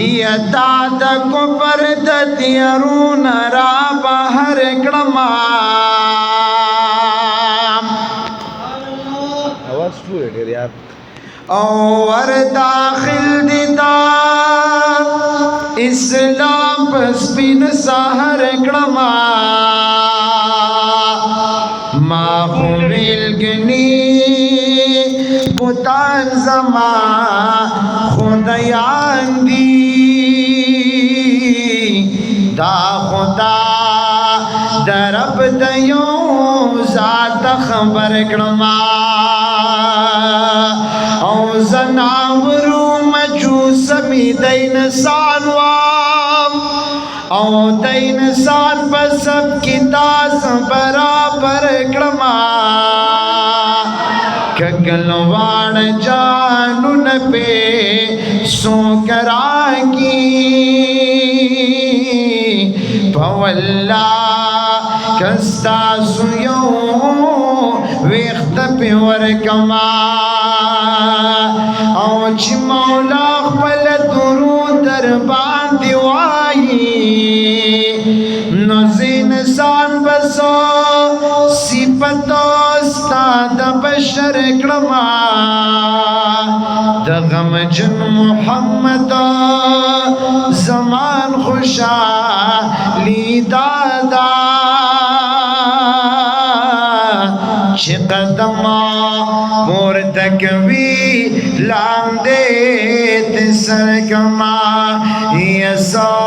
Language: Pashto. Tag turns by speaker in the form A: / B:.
A: یدا د کفر د تیارون را بهر کړما
B: आवाज پوره ډیر یار
A: او ور داخل دی دا اسلام پس بین سحر کړما ما خو ویلګنی بوتان زما خدایان دی دا خدا درب دیو ذات خبر کړما او زناورو مجوس می د انسان وام او د انسان په سب کی تاس برابر کړما کګلوان جانو نه په سو کراږي پولا کستا سيو وخت په ور کما او چې مولا خپل درود در باندې وایي نو زین انسان بسو صفت استاد بشر کړما د غم جن محمد زمان خوشا لیدادا چې قدم پورتکوي لاندې تسر کما یسا